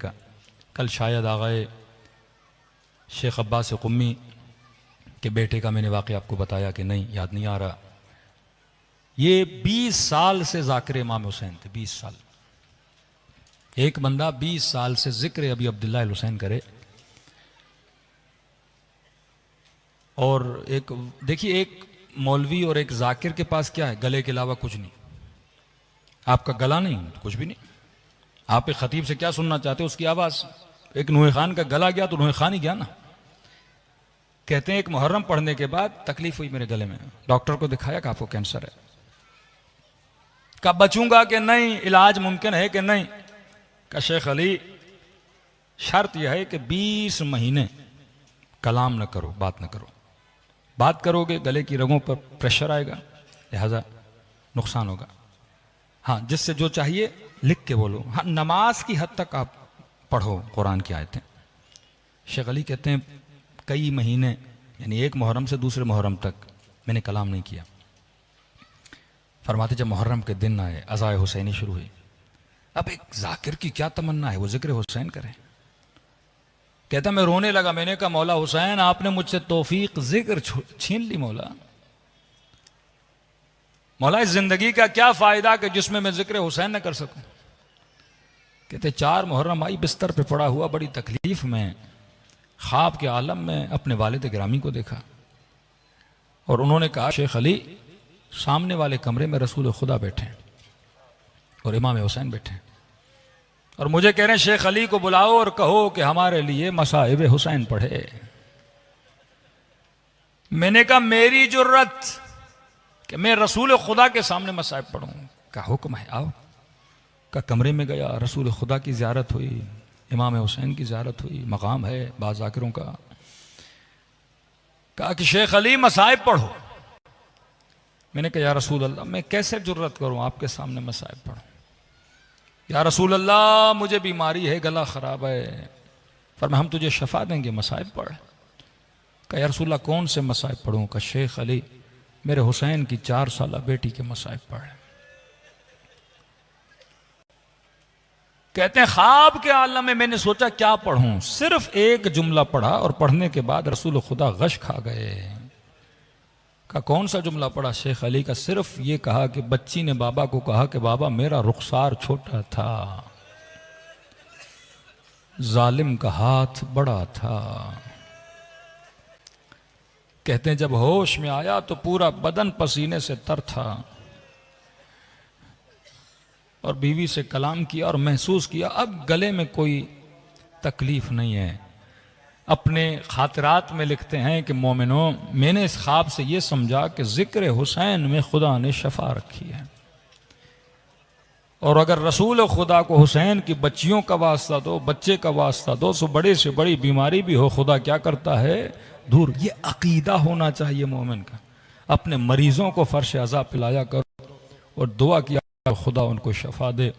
کا. کل شاید آغائے شیخ عباس قمی کے بیٹے کا میں نے واقعہ آپ کو بتایا کہ نہیں یاد نہیں آ رہا. یہ 20 سال سے ذاکر امام حسین تھے. 20 سال. ایک بندہ 20 سال سے ذکر ابی عبداللہ الحسین کرے. اور ایک دیکھیے ایک مولوی اور ایک ذاکر کے پاس کیا ہے؟ گلے کے علاوہ کچھ نہیں. آپ کا گلا نہیں کچھ بھی نہیں. آپ ایک خطیب سے کیا سننا چاہتے اس کی آواز. ایک نوح خان کا گلا گیا تو نوح خان ہی گیا نا. کہتے ہیں ایک محرم پڑھنے کے بعد تکلیف ہوئی میرے گلے میں. ڈاکٹر کو دکھایا کہ آپ کو کینسر ہے. کب بچوں گا کہ نہیں؟ علاج ممکن ہے کہ نہیں؟ کہ شیخ علی شرط یہ ہے کہ 20 مہینے کلام نہ کرو، بات نہ کرو. بات کرو گے گلے کی رگوں پر پریشر آئے گا، لہذا نقصان ہوگا. ہاں جس سے جو چاہیے لکھ کے بولو. ہاں نماز کی حد تک آپ پڑھو قرآن کی آیتیں. شیخ علی کہتے ہیں کئی مہینے یعنی ایک محرم سے دوسرے محرم تک میں نے کلام نہیں کیا. فرماتے جب محرم کے دن آئے عزائے حسینی شروع ہوئی. اب ایک ذاکر کی کیا تمنا ہے وہ ذکر حسین کرے. کہتا میں رونے لگا. میں نے کہا مولا حسین آپ نے مجھ سے توفیق ذکر چھین لی. مولا اس زندگی کا کیا فائدہ کہ جس میں ذکر حسین نہ کر سکوں. کہتے 4 محرم آئی بستر پہ پڑا ہوا بڑی تکلیف میں خواب کے عالم میں اپنے والد گرامی کو دیکھا اور انہوں نے کہا شیخ علی سامنے والے کمرے میں رسول خدا بیٹھے ہیں اور امام حسین بیٹھے ہیں اور مجھے کہہ رہے ہیں شیخ علی کو بلاؤ اور کہو کہ ہمارے لیے مصائب حسین پڑھے. میں نے کہا میری جرت کہ میں رسول خدا کے سامنے مصائب پڑھوں کا حکم ہے. آؤ. کا کمرے میں گیا رسول خدا کی زیارت ہوئی، امام حسین کی زیارت ہوئی. مقام ہے بعض ذاکروں کا. کہا کہ شیخ علی مصائب پڑھو. میں نے کہا یا رسول اللہ میں کیسے جرت کروں آپ کے سامنے مصائب پڑھوں. یا رسول اللہ مجھے بیماری ہے، گلا خراب ہے. فرمایا ہم تجھے شفا دیں گے، مصائب پڑھ. کہا یا رسول اللہ کون سے مصائب پڑھوں؟ کہ شیخ علی میرے حسین کی 4 سالہ بیٹی کے مصائب پڑھ. کہتے ہیں خواب کے عالم میں نے سوچا کیا پڑھوں. صرف ایک جملہ پڑھا اور پڑھنے کے بعد رسول خدا غش کھا گئے. کہ کون سا جملہ پڑھا؟ شیخ علی کا صرف یہ کہا کہ بچی نے بابا کو کہا کہ بابا میرا رخسار چھوٹا تھا، ظالم کا ہاتھ بڑا تھا. کہتے ہیں جب ہوش میں آیا تو پورا بدن پسینے سے تر تھا اور بیوی سے کلام کیا اور محسوس کیا اب گلے میں کوئی تکلیف نہیں ہے. اپنے خاطرات میں لکھتے ہیں کہ مومنوں میں نے اس خواب سے یہ سمجھا کہ ذکر حسین میں خدا نے شفا رکھی ہے اور اگر رسول خدا کو حسین کی بچیوں کا واسطہ دو، بچے کا واسطہ دو، سو بڑے سے بڑی بیماری بھی ہو خدا کیا کرتا ہے؟ دور. یہ عقیدہ ہونا چاہیے مومن کا. اپنے مریضوں کو فرش عزا پلایا کرو اور دعا کیا خدا ان کو شفا دے.